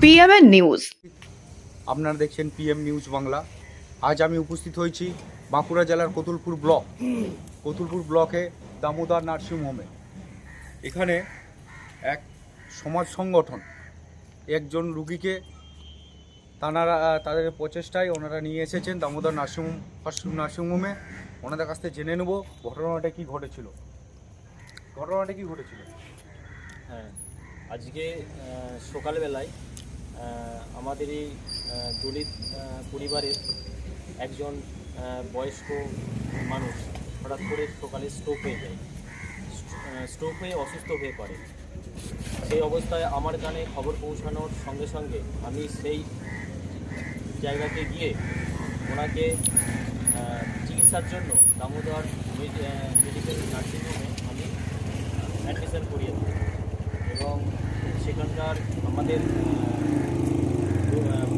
PMN news. আপনারা দেখছেন PM news Bangla. আজ আমি উপস্থিত হয়েছি বাঁকুড়া জেলার কতুলপুর ব্লকে দামোদর নার্সিং হোমে। এখানে এক সমাজ সংগঠন একজন রুগীকে তাদের প্রচেষ্টায় ওনারা নিয়ে এসেছেন দামোদর নার্সিংহোমে। ওনাদের কাছ থেকে জেনে নেব ঘটনাটা কি ঘটেছিল। হ্যাঁ, আজকে সকালবেলায় আমাদের এই দলিত পরিবারের একজন বয়স্ক মানুষ হঠাৎ করে সকালে স্ট্রোক হয়ে অসুস্থ হয়ে পড়ে। সেই অবস্থায় আমার কানে খবর পৌঁছানোর সঙ্গে সঙ্গে আমি সেই জায়গাতে গিয়ে ওনাকে চিকিৎসার জন্য দামোদর মেডিকেল নার্সিংহোমে আমি অ্যাডমিশন করিয়ে দিই এবং সেখানকার আমাদের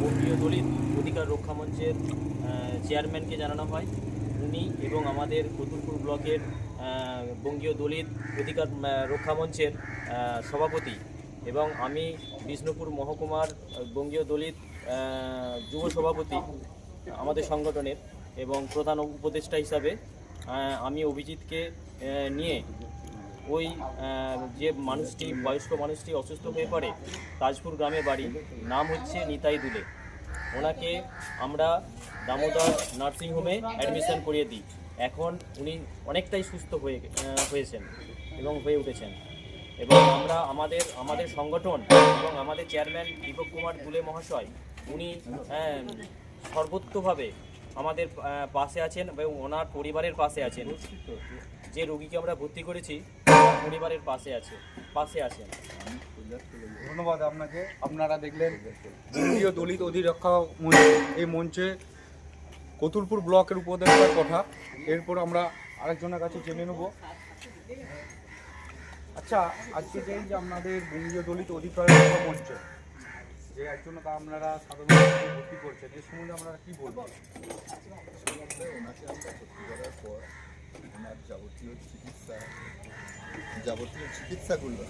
বঙ্গীয় দলিত অধিকার রক্ষা মঞ্চের চেয়ারম্যানকে জানানো হয়। উনি এবং আমাদের কতুলপুর ব্লকের বঙ্গীয় দলিত অধিকার রক্ষা মঞ্চের সভাপতি এবং আমি বিষ্ণুপুর মহকুমার বঙ্গীয় দলিত যুব সভাপতি আমাদের সংগঠনের এবং প্রধান উপদেষ্টা হিসাবে আমি অভিজিৎকে নিয়ে ওই যে বয়স্ক মানুষটি অসুস্থ হয়ে পড়ে, তাজপুর গ্রামে বাড়ি, নাম হচ্ছে নিতাই দুলে। ওনাকে আমরা দামোদর নার্সিংহোমে অ্যাডমিশন করিয়ে দিই। এখন উনি অনেকটাই সুস্থ হয়েছেন এবং হয়ে উঠেছেন এবং আমরা আমাদের সংগঠন এবং আমাদের চেয়ারম্যান দীপক কুমার দুলে মহাশয় উনি সর্বোত্তভাবে আমাদের পাশে আছেন এবং ওনার পরিবারের পাশে আছেন। যে রোগীকে আমরা ভর্তি করেছি পরিবারের পাশে আছেন। ধন্যবাদ আপনাকে। আপনারা দেখলেন বঙ্গীয় দলিত অধিরক্ষা মঞ্চ, এই মঞ্চে কতুলপুর ব্লকের উপদেষ্টার কথা। এরপর আমরা আরেকজনের কাছে জেনে নেব। আচ্ছা, আজকে যে আপনাদের বঙ্গীয় দলিত অধিকার রক্ষা মঞ্চে যে একজনকে আপনারা সাধারণত ভর্তি করছেন, এর সম্বন্ধে আপনারা কী বলবেন? ওনাকে আমরা ভর্তি করার পর ওনার যাবতীয় চিকিৎসাগুলো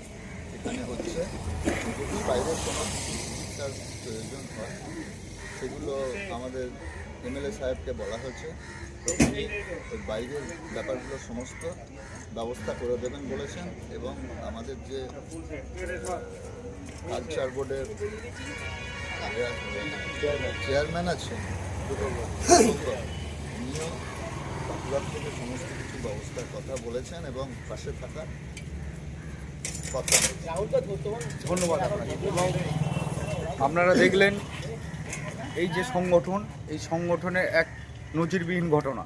এখানে হচ্ছে। যদি বাইরের কোনো চিকিৎসার প্রয়োজন হয় সেগুলো আমাদের এমএলএ সাহেবকে বলা হয়েছে, তো উনি ওই বাইরের ব্যাপারগুলো সমস্ত ব্যবস্থা করে দেবেন বলেছেন। এবং আমাদের যে কালচার বোর্ডের চেয়ারম্যান আছেন উনিও বাঁকুড়ার থেকে সমস্ত কিছু ব্যবস্থার কথা বলেছেন এবং পাশে থাকার কথা। ধন্যবাদ আপনাকে। এবং আপনারা দেখলেন এই যে সংগঠন, এই সংগঠনের এক নজিরবিহীন ঘটনা।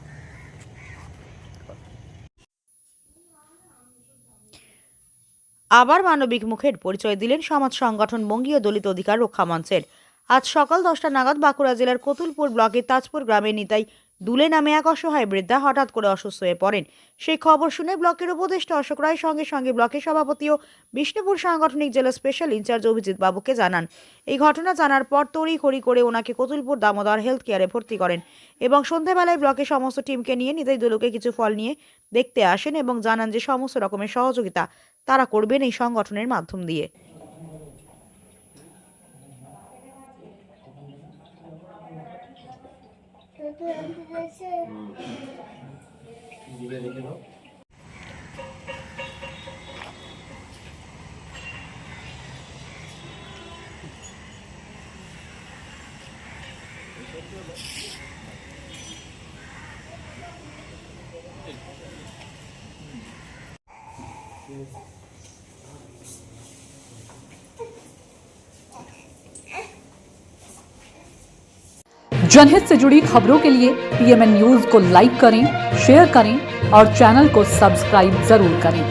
আবার মানবিক মুখের পরিচয় দিলেন সমাজ সংগঠন বঙ্গীয় দলিত অধিকার রক্ষা মঞ্চের। আজ সকাল 10টা নাগাদ বাঁকুড়া জেলার কতুলপুর ব্লকের তাজপুর গ্রামে নিতাই দুলে নামে এক অসহায় বৃদ্ধা হঠাৎ করে অসুস্থ হয়ে পড়েন। সেই খবর শুনে ব্লকের উপদেষ্টা অশোক রায় সঙ্গে সঙ্গে ব্লকের সভাপতি ও বিষ্ণুপুর সাংগঠনিক জেলা স্পেশাল ইনচার্জ অভিজিৎ বাবুকে জানান। এই ঘটনা জানার পর তড়িঘড়ি করে ওনাকে কতুলপুর দামোদর হেলথ কেয়ারে ভর্তি করেন এবং সন্ধ্যাবেলায় ব্লকের সমস্ত টিমকে নিয়ে নিতাই দুলুকে কিছু ফল নিয়ে দেখতে আসেন এবং জানান যে সমস্ত রকমের সহযোগিতা তারা করবেন এই সংগঠনের মাধ্যম দিয়ে। जनहित से जुड़ी खबरों के लिए पीएमएन न्यूज को लाइक करें, शेयर करें और चैनल को सब्सक्राइब जरूर करें।